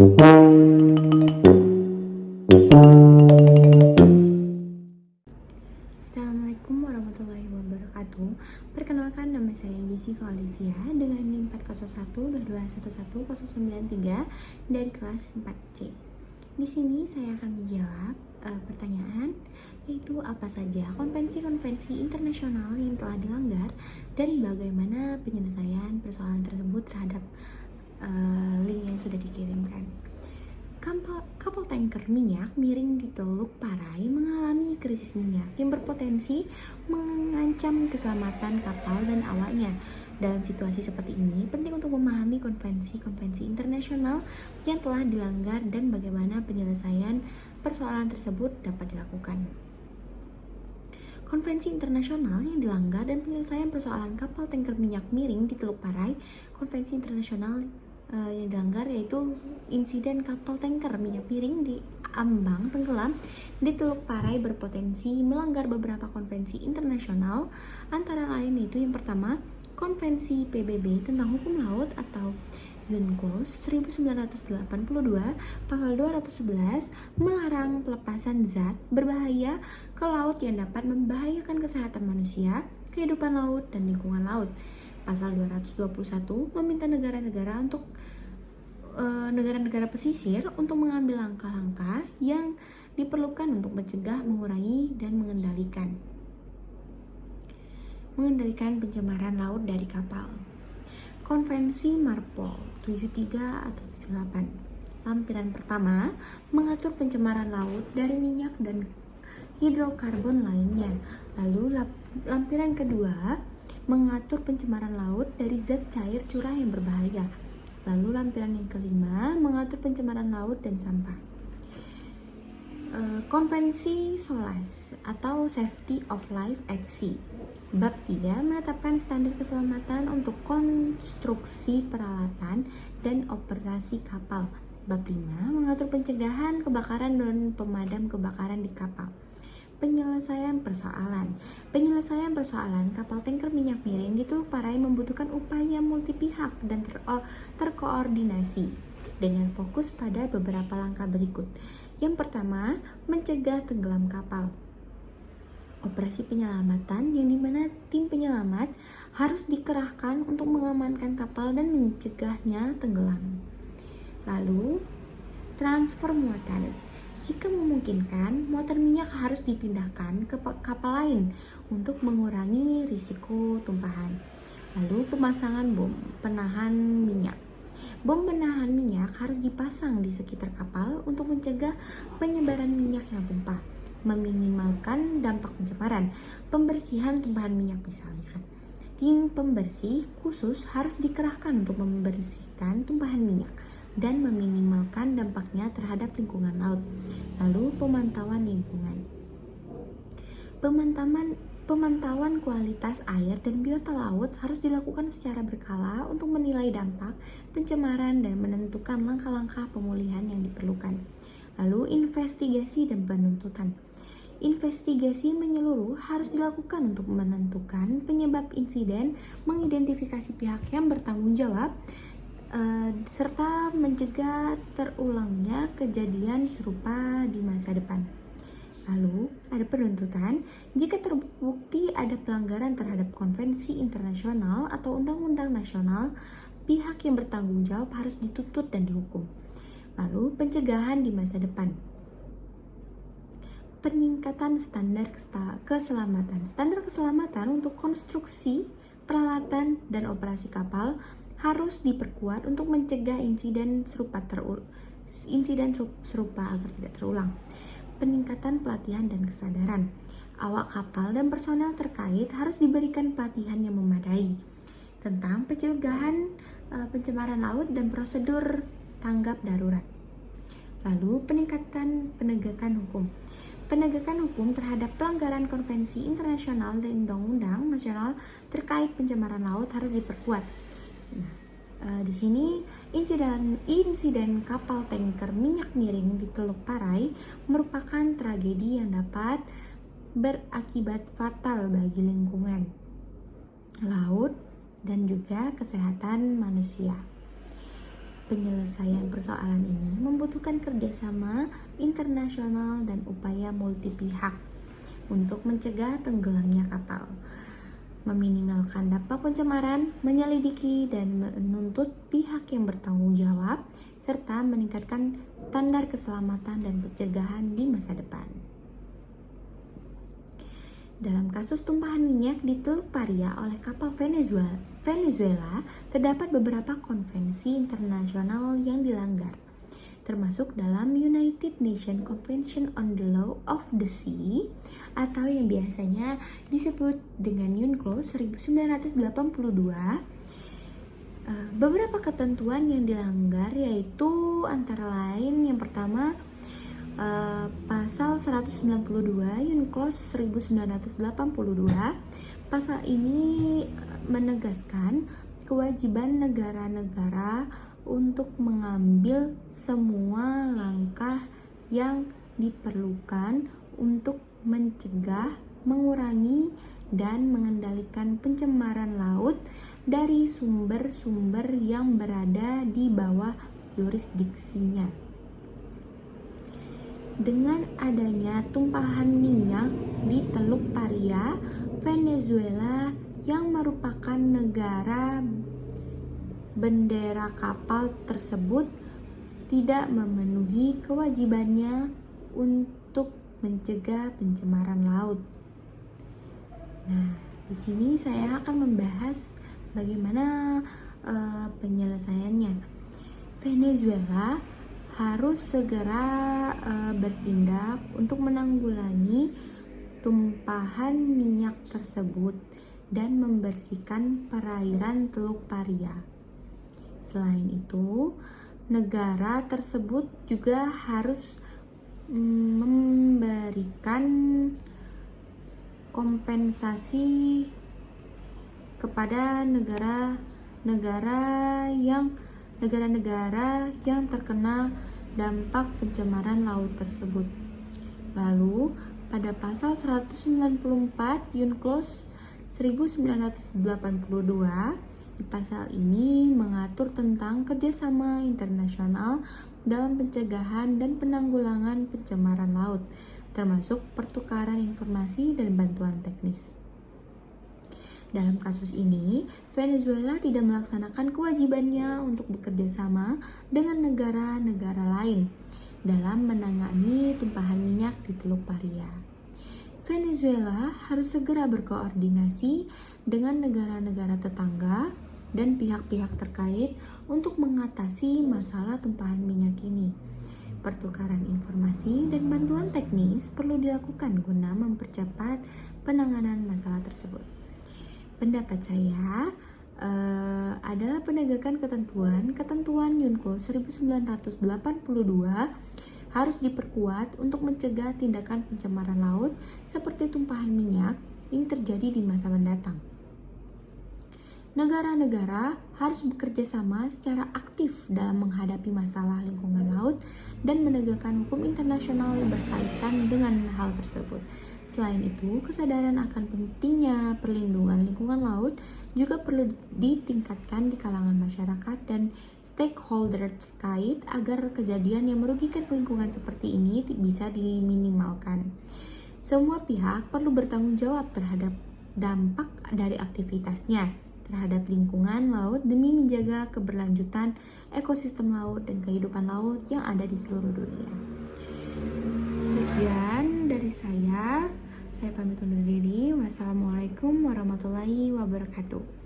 Assalamualaikum warahmatullahi wabarakatuh. Perkenalkan, nama saya Jessica Olivia dengan NIM 40122111093 dari kelas 4C. Di sini saya akan menjawab pertanyaan, yaitu apa saja konvensi-konvensi internasional yang telah dilanggar dan bagaimana penyelesaian persoalan tersebut terhadap link yang sudah dikirimkan. Kapal tanker minyak miring di Teluk Parai mengalami krisis minyak yang berpotensi mengancam keselamatan kapal dan awaknya. Dalam situasi seperti ini, penting untuk memahami konvensi-konvensi internasional yang telah dilanggar dan bagaimana penyelesaian persoalan tersebut dapat dilakukan. Konvensi internasional yang dilanggar dan penyelesaian persoalan kapal tanker minyak miring di Teluk Parai. Konvensi internasional yang dilanggar yaitu insiden kapal tanker minyak miring di ambang tenggelam di Teluk Parai berpotensi melanggar beberapa konvensi internasional, antara lain yaitu yang pertama, Konvensi PBB tentang Hukum Laut atau UNCLOS 1982 pasal 211 melarang pelepasan zat berbahaya ke laut yang dapat membahayakan kesehatan manusia, kehidupan laut, dan lingkungan laut. Pasal 221 meminta negara-negara pesisir untuk mengambil langkah-langkah yang diperlukan untuk mencegah, mengurangi, dan mengendalikan pencemaran laut dari kapal. Konvensi MARPOL 73 atau 78. Lampiran pertama mengatur pencemaran laut dari minyak dan hidrokarbon lainnya. Lalu lampiran kedua mengatur pencemaran laut dari zat cair curah yang berbahaya. Lalu lampiran yang kelima mengatur pencemaran laut dan sampah. Konvensi SOLAS atau Safety of Life at Sea. Bab 3 menetapkan standar keselamatan untuk konstruksi, peralatan, dan operasi kapal. Bab 5 mengatur pencegahan kebakaran dan pemadam kebakaran di kapal. Penyelesaian persoalan kapal tanker minyak miring di Teluk Parai membutuhkan upaya multi pihak dan terkoordinasi dengan fokus pada beberapa langkah berikut. Yang pertama, mencegah tenggelam kapal. Operasi penyelamatan yang dimana tim penyelamat harus dikerahkan untuk mengamankan kapal dan mencegahnya tenggelam. Lalu, transfer muatan. Jika memungkinkan, muatan minyak harus dipindahkan ke kapal lain untuk mengurangi risiko tumpahan. Lalu, pemasangan bom penahan minyak. Bom penahan minyak harus dipasang di sekitar kapal untuk mencegah penyebaran minyak yang tumpah, meminimalkan dampak pencemaran. Pembersihan tumpahan minyak misalnya. Tim pembersih khusus harus dikerahkan untuk membersihkan tumpahan minyak dan meminimalkan dampaknya terhadap lingkungan laut. Lalu, pemantauan lingkungan. Pemantauan kualitas air dan biota laut harus dilakukan secara berkala untuk menilai dampak pencemaran dan menentukan langkah-langkah pemulihan yang diperlukan. Lalu, investigasi dan penuntutan. Investigasi menyeluruh harus dilakukan untuk menentukan penyebab insiden, mengidentifikasi pihak yang bertanggung jawab, serta mencegah terulangnya kejadian serupa di masa depan. Lalu, ada penuntutan. Jika terbukti ada pelanggaran terhadap konvensi internasional atau undang-undang nasional, pihak yang bertanggung jawab harus dituntut dan dihukum. Lalu, pencegahan di masa depan. Peningkatan standar keselamatan. Standar keselamatan untuk konstruksi, peralatan, dan operasi kapal harus diperkuat untuk mencegah insiden serupa agar tidak terulang. Peningkatan pelatihan dan kesadaran. Awak kapal dan personel terkait harus diberikan pelatihan yang memadai tentang pencegahan pencemaran laut dan prosedur tanggap darurat. Lalu, penegakan hukum. Penegakan hukum terhadap pelanggaran konvensi internasional dan undang-undang nasional terkait pencemaran laut harus diperkuat. Di sini insiden kapal tanker minyak miring di Teluk Parai merupakan tragedi yang dapat berakibat fatal bagi lingkungan laut dan juga kesehatan manusia. Penyelesaian persoalan ini membutuhkan kerjasama internasional dan upaya multi pihak untuk mencegah tenggelamnya kapal, meminimalkan dampak pencemaran, menyelidiki dan menuntut pihak yang bertanggung jawab, serta meningkatkan standar keselamatan dan pencegahan di masa depan. Dalam kasus tumpahan minyak di Teluk Paria oleh kapal Venezuela, terdapat beberapa konvensi internasional yang dilanggar, termasuk dalam United Nations Convention on the Law of the Sea atau yang biasanya disebut dengan UNCLOS 1982. Beberapa ketentuan yang dilanggar yaitu antara lain yang pertama, pasal 192 UNCLOS 1982. Pasal ini menegaskan kewajiban negara-negara untuk mengambil semua langkah yang diperlukan untuk mencegah, mengurangi, dan mengendalikan pencemaran laut dari sumber-sumber yang berada di bawah yurisdiksinya. Dengan adanya tumpahan minyak di Teluk Paria, Venezuela yang merupakan negara bendera kapal tersebut tidak memenuhi kewajibannya untuk mencegah pencemaran laut. Nah, di sini saya akan membahas bagaimana penyelesaiannya. Venezuela harus segera bertindak untuk menanggulangi tumpahan minyak tersebut dan membersihkan perairan Teluk Paria. Selain itu, negara tersebut juga harus memberikan kompensasi kepada negara-negara yang terkena dampak pencemaran laut tersebut. Lalu, pada pasal 194 UNCLOS 1982, di pasal ini mengatur tentang kerjasama internasional dalam pencegahan dan penanggulangan pencemaran laut, termasuk pertukaran informasi dan bantuan teknis. Dalam kasus ini, Venezuela tidak melaksanakan kewajibannya untuk bekerja sama dengan negara-negara lain dalam menangani tumpahan minyak di Teluk Paria. Venezuela harus segera berkoordinasi dengan negara-negara tetangga dan pihak-pihak terkait untuk mengatasi masalah tumpahan minyak ini. Pertukaran informasi dan bantuan teknis perlu dilakukan guna mempercepat penanganan masalah tersebut. Pendapat saya adalah penegakan ketentuan UNCLOS 1982 harus diperkuat untuk mencegah tindakan pencemaran laut seperti tumpahan minyak yang terjadi di masa mendatang. Negara-negara harus bekerja sama secara aktif dalam menghadapi masalah lingkungan laut dan menegakkan hukum internasional yang berkaitan dengan hal tersebut. Selain itu, kesadaran akan pentingnya perlindungan lingkungan laut juga perlu ditingkatkan di kalangan masyarakat dan stakeholder terkait agar kejadian yang merugikan lingkungan seperti ini bisa diminimalkan. Semua pihak perlu bertanggung jawab terhadap dampak dari aktivitasnya terhadap lingkungan laut demi menjaga keberlanjutan ekosistem laut dan kehidupan laut yang ada di seluruh dunia. Sekian dari saya pamit undur diri. Wassalamualaikum warahmatullahi wabarakatuh.